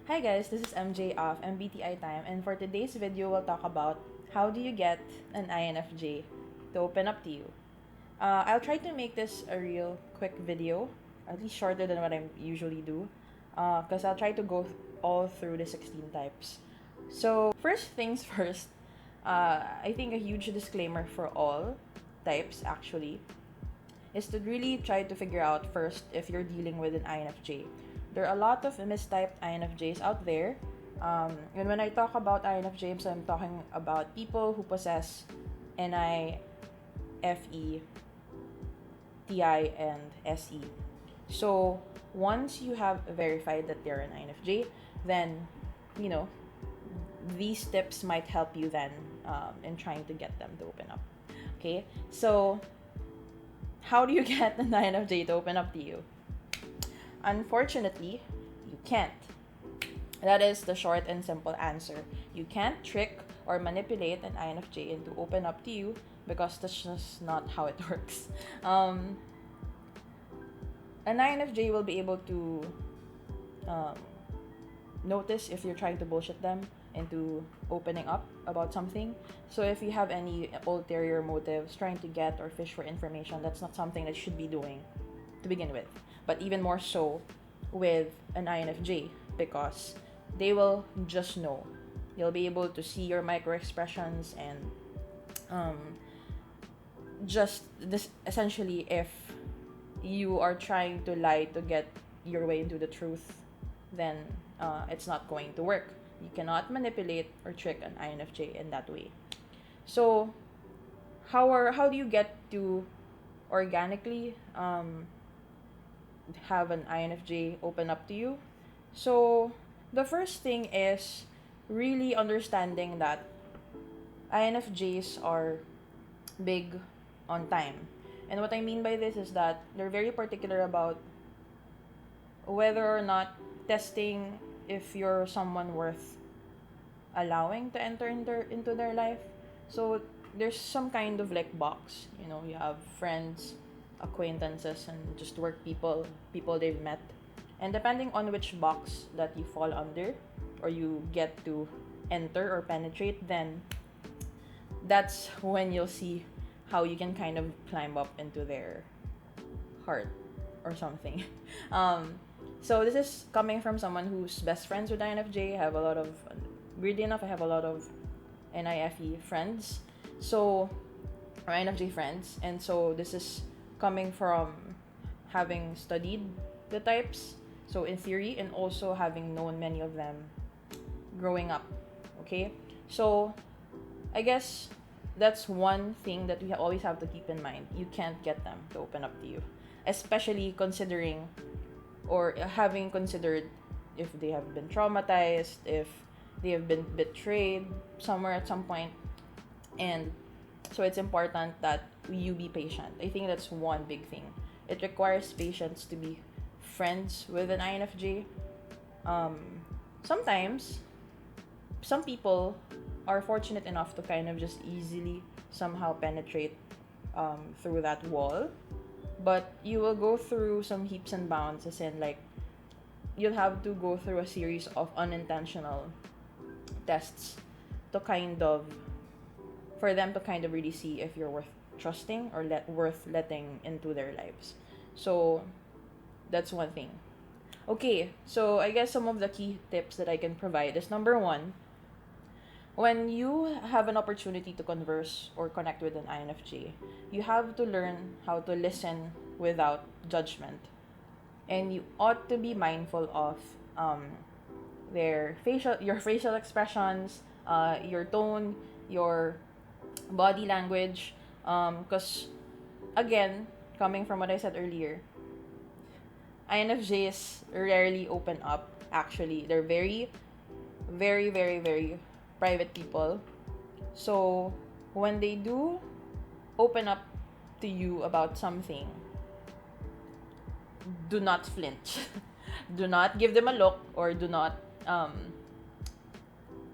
Hi guys, this is MJ of MBTI Time, and for today's video, we'll talk about how do you get an INFJ to open up to you. I'll try to make this a real quick video, at least shorter than what I usually do, because I'll try to go all through the 16 types. So, first things first, I think a huge disclaimer for all types actually is to really try to figure out first if you're dealing with an INFJ. There are a lot of mistyped INFJs out there. And when I talk about INFJs, I'm talking about people who possess NI, FE, TI, and SE. So once you have verified that they're an INFJ, then, you know, these tips might help you then in trying to get them to open up. Okay, so how do you get an INFJ to open up to you? Unfortunately, you can't. That is the short and simple answer. You can't trick or manipulate an INFJ into open up to you because that's just not how it works. An INFJ will be able to um, notice if you're trying to bullshit them into opening up about something. So if you have any ulterior motives, trying to get or fish for information, that's not something that you should be doing to begin with. But even more so with an INFJ because they will just know. You'll be able to see your micro expressions and just this essentially if you are trying to lie to get your way into the truth, then it's not going to work. You cannot manipulate or trick an INFJ in that way. So how do you get to organically have an INFJ open up to you? So the first thing is really understanding that INFJs are big on time. And what I mean by this is that they're very particular about whether or not testing if you're someone worth allowing to enter into their life. So there's some kind of like box, you have friends, acquaintances, and just work people they've met. And depending on which box that you fall under or you get to enter or penetrate, then that's when you'll see how you can kind of climb up into their heart or something. So this is coming from someone who's best friends with INFJ. Weirdly enough, I have a lot of NIFE friends. So, or INFJ friends. And so this is coming from having studied the types. So in theory, and also having known many of them growing up. Okay? So, I guess that's one thing that we always have to keep in mind. You can't get them to open up to you. Especially considering or having considered if they have been traumatized, if they have been betrayed somewhere at some point. And so it's important that you be patient. I think that's one big thing. It requires patience to be friends with an INFJ. Sometimes, some people are fortunate enough to kind of just easily somehow penetrate through that wall. But you will go through some heaps and bounds, as in, like, you'll have to go through a series of unintentional tests to for them to kind of really see if you're worth trusting or worth letting into their lives. So that's one thing. Okay, so I guess some of the key tips that I can provide is number one, when you have an opportunity to converse or connect with an INFJ, you have to learn how to listen without judgment. And you ought to be mindful of your facial expressions, your tone, your body language. Because again, coming from what I said earlier, INFJs rarely open up. Actually, they're very, very, very, very private people. So when they do open up to you about something, do not flinch. Do not give them a look, or do not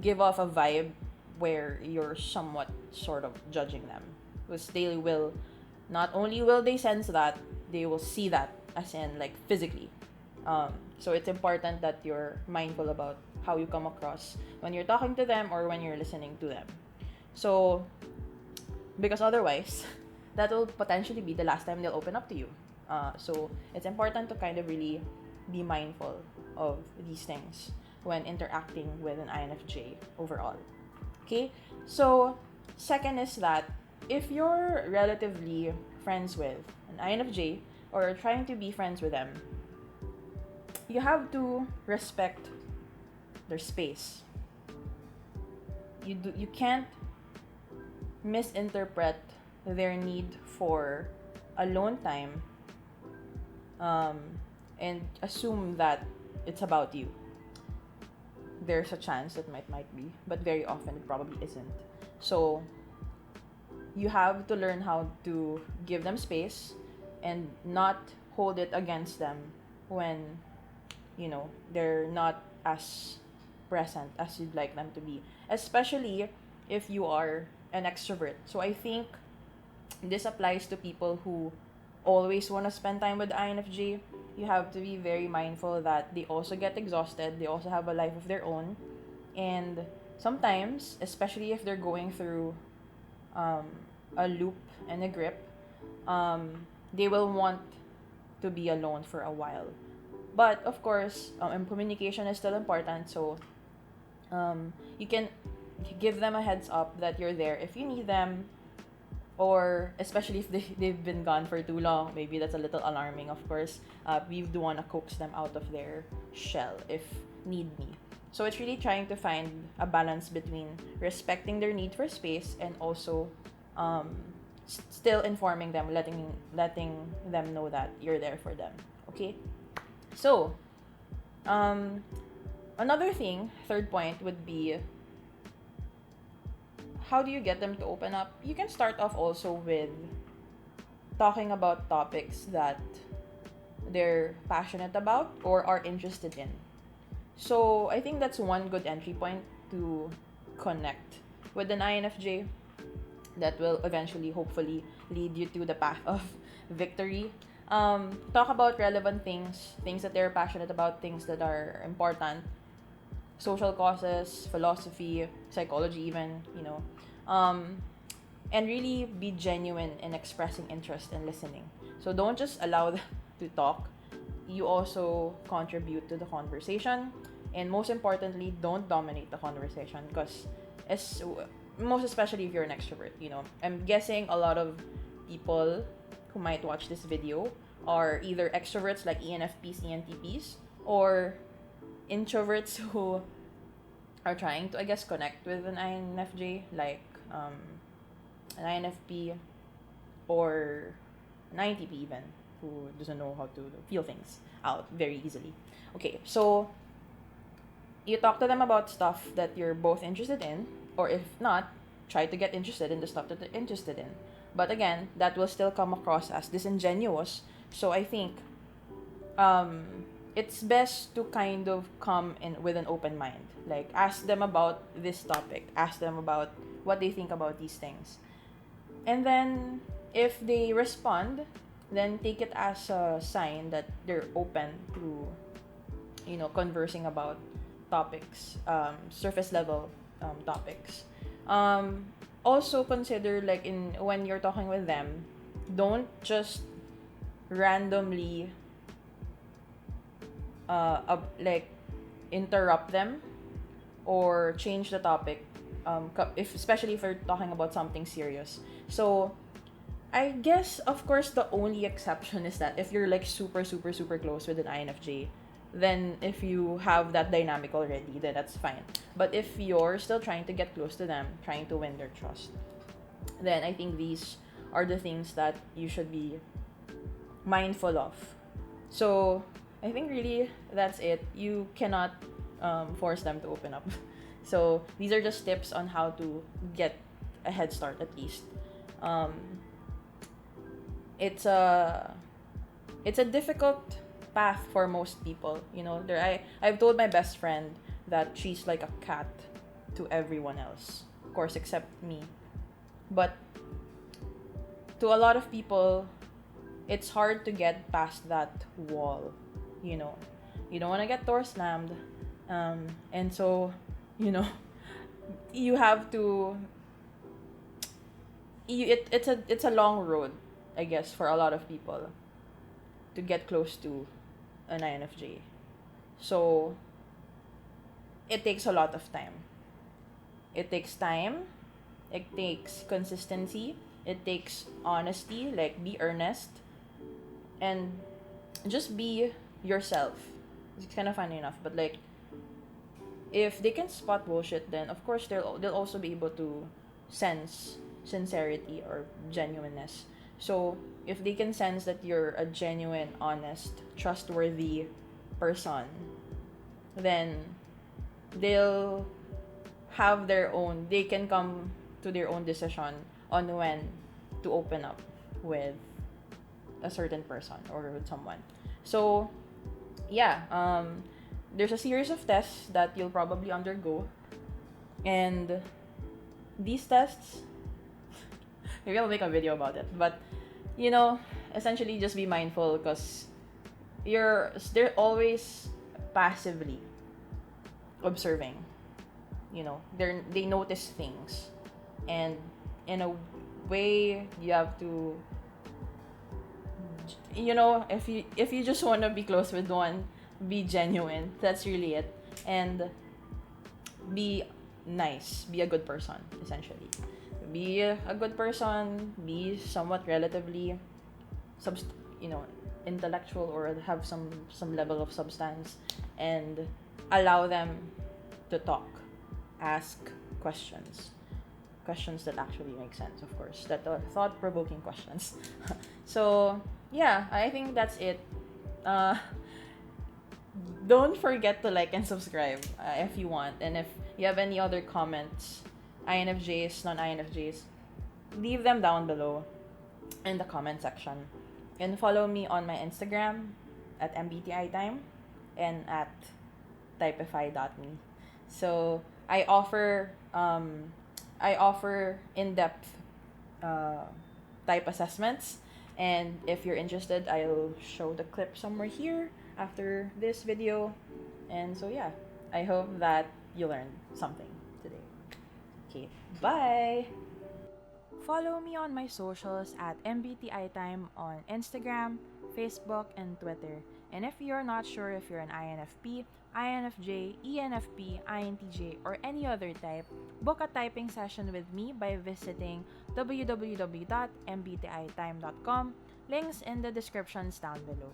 give off a vibe where you're somewhat sort of judging them. Because they will, not only will they sense that, they will see that, as in like physically. So it's important that you're mindful about how you come across when you're talking to them or when you're listening to them. So, because otherwise, that will potentially be the last time they'll open up to you. So it's important to kind of really be mindful of these things when interacting with an INFJ overall. Okay, so second is that if you're relatively friends with an INFJ or trying to be friends with them, you have to respect their space. You can't misinterpret their need for alone time, um, and assume that it's about you. There's a chance that might be, but very often it probably isn't. So you have to learn how to give them space and not hold it against them when they're not as present as you'd like them to be, especially if you are an extrovert. So I think this applies to people who always want to spend time with INFJ. You have to be very mindful that they also get exhausted, they also have a life of their own, and sometimes, especially if they're going through um, a loop and a grip, they will want to be alone for a while. But of course, and communication is still important. So you can give them a heads up that you're there if you need them, or especially if they've been gone for too long. Maybe that's a little alarming, of course. We do want to coax them out of their shell if need be. So it's really trying to find a balance between respecting their need for space and also um, still informing them, letting them know that you're there for them. Okay? So, um, another thing, third point would be, how do you get them to open up? You can start off also with talking about topics that they're passionate about or are interested in. So I think that's one good entry point to connect with an INFJ that will eventually, hopefully, lead you to the path of victory. Talk about relevant things, things that they're passionate about, things that are important, social causes, philosophy, psychology, even, um, and really be genuine in expressing interest and listening. So don't just allow them to talk. You also contribute to the conversation, and most importantly, don't dominate the conversation, because as most especially if you're an extrovert, I'm guessing a lot of people who might watch this video are either extroverts like ENFPs, ENTPs, or introverts who are trying to, I guess, connect with an INFJ, like an INFP or an INTP even, who doesn't know how to feel things out very easily. Okay, so you talk to them about stuff that you're both interested in, or if not, try to get interested in the stuff that they're interested in. But again, that will still come across as disingenuous. So I think um, it's best to kind of come in with an open mind. Like, ask them about this topic, ask them about what they think about these things. And then, if they respond, then take it as a sign that they're open to, conversing about topics, surface level topics. Um, Also consider, like, in when you're talking with them, don't just randomly like interrupt them or change the topic, if especially if you're talking about something serious. So I guess, of course, the only exception is that if you're like super super super close with an INFJ, then if you have that dynamic already, then that's fine. But if you're still trying to get close to them, trying to win their trust, then I think these are the things that you should be mindful of. So I think really that's it. You cannot force them to open up. So these are just tips on how to get a head start, at least. Um, it's a difficult path for most people. I've told my best friend that she's like a cat to everyone else, of course, except me. But to a lot of people, it's hard to get past that wall you know. You don't want to get door slammed. And so, you know, you have to it's a long road, I guess, for a lot of people to get close to an INFJ. So, it takes a lot of time. It takes time, it takes consistency, it takes honesty, like be earnest, and just be yourself. It's kind of funny enough, but like if they can spot bullshit, then of course they'll also be able to sense sincerity or genuineness. So if they can sense that you're a genuine, honest, trustworthy person, then they'll have their own. They can come to their own decision on when to open up with a certain person or with someone. So yeah, there's a series of tests that you'll probably undergo, and these tests, maybe I'll make a video about it, but you know, essentially just be mindful because they're always passively observing. You know, they notice things, and in a way you have to, you know, if you just want to be close with one, be genuine. That's really it. And be nice, be a good person, essentially. Be a good person, be somewhat relatively you know, intellectual, or have some level of substance, and allow them to talk, ask questions that actually make sense, of course, that are thought-provoking questions. So yeah, I think that's it. uh don't forget to like and subscribe, if you want, and if you have any other comments, INFJs, non-INFJs, leave them down below in the comment section, and follow me on my Instagram at mbti time and at typeify.me. So I offer in-depth type assessments, and if you're interested, I'll show the clip somewhere here after this video. And so yeah, I hope that you learned something today. Okay, bye. Follow me on my socials at MBTI Time on Instagram, Facebook, and Twitter. And if you're not sure if you're an INFP, INFJ, ENFP, INTJ, or any other type, book a typing session with me by visiting www.mbtitime.com. Links in the descriptions down below.